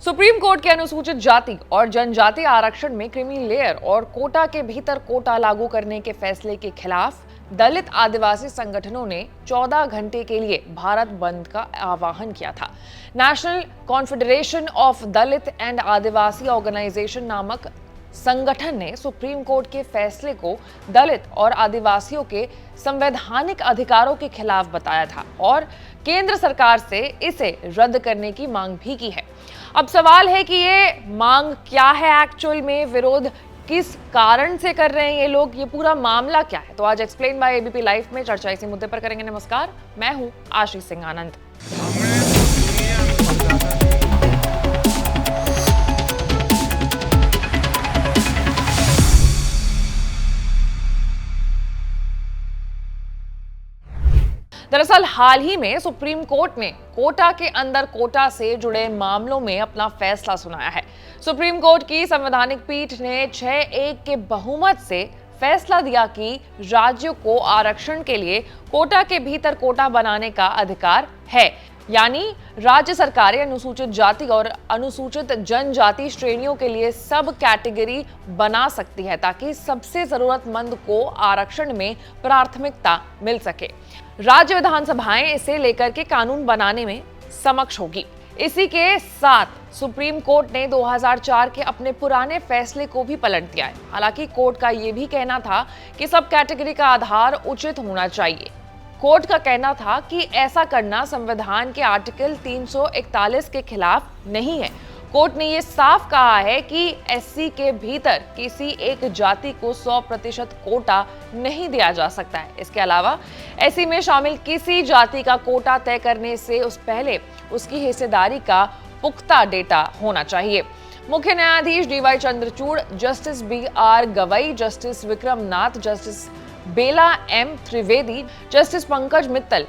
Supreme court के अनुसूचित जाति और जनजाति आरक्षण में क्रीमी लेयर और कोटा के भीतर कोटा लागू करने के फैसले के खिलाफ दलित आदिवासी संगठनों ने 14 घंटे के लिए भारत बंद का आह्वान किया था। National Confederation of Dalit and Adivasi Organisation नामक संगठन ने सुप्रीम कोर्ट के फैसले को दलित और आदिवासियों के संवैधानिक अधिकारों के खिलाफ बताया था और केंद्र सरकार से इसे रद्द करने की मांग भी की है। अब सवाल है कि ये मांग क्या है, एक्चुअल में विरोध किस कारण से कर रहे हैं ये लोग, ये पूरा मामला क्या है। तो आज एक्सप्लेन बाय एबीपी लाइव में चर्चा इसी मुद्दे पर करेंगे। नमस्कार, मैं हूं आशीष सिंह आनंद। दरअसल हाल ही में सुप्रीम कोर्ट ने कोटा के अंदर कोटा से जुड़े मामलों में अपना फैसला सुनाया है। सुप्रीम कोर्ट की संवैधानिक पीठ ने 6-1 के बहुमत से फैसला दिया कि राज्यों को आरक्षण के लिए कोटा के भीतर कोटा बनाने का अधिकार है, यानी राज्य सरकारें अनुसूचित जाति और अनुसूचित जनजाति श्रेणियों के लिए सब कैटेगरी बना सकती है ताकि सबसे जरूरतमंद को आरक्षण में प्राथमिकता मिल सके। राज्य विधानसभाएं इसे लेकर के कानून बनाने में समक्ष होगी। इसी के साथ सुप्रीम कोर्ट ने 2004 के अपने पुराने फैसले को भी पलट दिया है। हालांकि कोर्ट का यह भी कहना था कि सब कैटेगरी का आधार उचित होना चाहिए। कोर्ट का कहना था कि ऐसा करना संविधान के आर्टिकल 341 के खिलाफ नहीं है। कोर्ट ने यह साफ कहा है कि एससी के भीतर किसी एक जाति को 100% कोटा नहीं दिया जा सकता है। इसके अलावा एससी में शामिल किसी जाति का कोटा तय करने से पहले उसकी हिस्सेदारी का पुख्ता डेटा होना चाहिए। मुख्य न्यायाधीश DY Chandrachud, justice BR Gavai, justice Vikram Nath, justice Bela M Trivedi, justice Pankaj Mittal,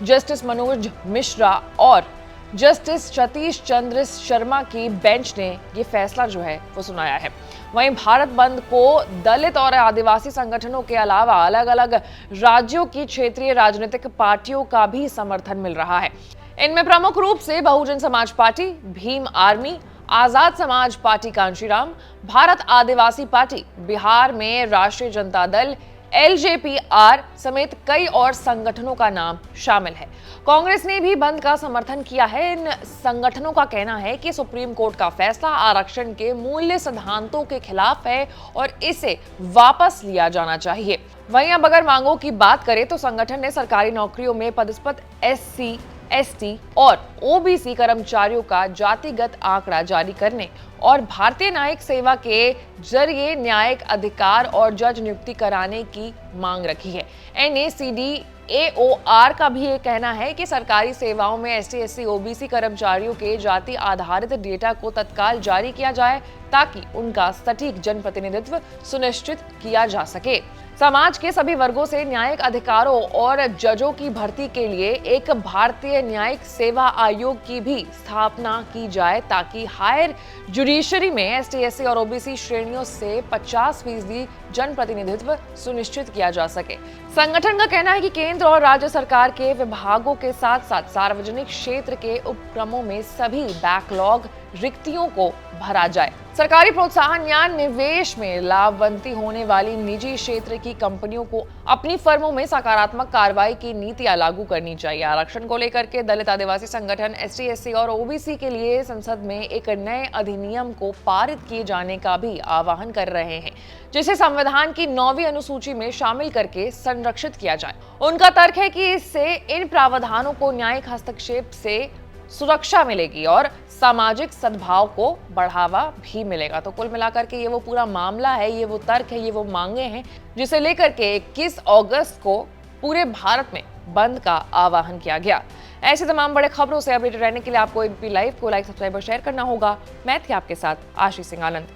justice Manoj Mishra और जस्टिस सतीश चंद्र शर्मा की बेंच ने ये फैसला जो है वो सुनाया है। वहीं भारत बंद को दलित और आदिवासी संगठनों के अलावा अलग अलग राज्यों की क्षेत्रीय राजनीतिक पार्टियों का भी समर्थन मिल रहा है। इनमें प्रमुख रूप से Bahujan Samaj party, Bhim army, Azad Samaj party Kanshiram, Bharat आदिवासी पार्टी, बिहार में राष्ट्रीय जनता दल, LJPR समेत कई और संगठनों का नाम शामिल है। कांग्रेस ने भी बंद का समर्थन किया है। इन संगठनों का कहना है कि सुप्रीम कोर्ट का फैसला आरक्षण के मूल्य सिद्धांतों के खिलाफ है और इसे वापस लिया जाना चाहिए। वहीं अब अगर मांगों की बात करें तो संगठन ने सरकारी नौकरियों में पदस्थ SC, ST और OBC कर्मचारियों का जातिगत आंकड़ा जारी करने और भारतीय न्यायिक सेवा के जरिए न्यायिक अधिकार और जज नियुक्ति कराने की मांग रखी है। NACDAOR का भी ये कहना है कि सरकारी सेवाओं में ST, SC, OBC कर्मचारियों के जाति आधारित डेटा को तत्काल जारी किया जाए ताकि उनका सटीक जनप्रतिनिधित्व सुनिश्चित किया जा सके। समाज के सभी वर्गों से न्यायिक अधिकारों और जजों की भर्ती के लिए एक भारतीय न्यायिक सेवा आयोग की भी स्थापना की जाए ताकि हायर जुडिशरी में ST, SC और OBC श्रेणियों से 50% जनप्रतिनिधित्व सुनिश्चित किया जा सके। संगठन का कहना है कि केंद्र और राज्य सरकार के विभागों के साथ साथ सार्वजनिक क्षेत्र के उपक्रमों में सभी बैकलॉग रिक्तियों को भरा जाए। सरकारी प्रोत्साहन या निवेश में लाभवंती होने वाली निजी क्षेत्र की कंपनियों को अपनी फर्मों में सकारात्मक कार्रवाई की नीतियां लागू करनी चाहिए। आरक्षण को लेकर के दलित आदिवासी संगठन ST, SC और OBC के लिए संसद में एक नए अधिनियम को पारित किए जाने का भी आह्वान कर रहे हैं, जिसे संविधान की 9वीं अनुसूची में शामिल करके संरक्षित किया जाए। उनका तर्क है कि इससे इन प्रावधानों को न्यायिक हस्तक्षेप से सुरक्षा मिलेगी और सामाजिक सद्भाव को बढ़ावा भी मिलेगा। तो कुल मिलाकर के ये वो पूरा मामला है, ये वो तर्क है, ये वो मांगे हैं जिसे लेकर के 21 अगस्त को पूरे भारत में बंद का आह्वान किया गया। ऐसे तमाम बड़े खबरों से अपडेटेड रहने के लिए आपको एबीपी लाइव को लाइक, सब्सक्राइब और शेयर करना होगा। मैं थी आपके साथ आशीष सिंह आनंद।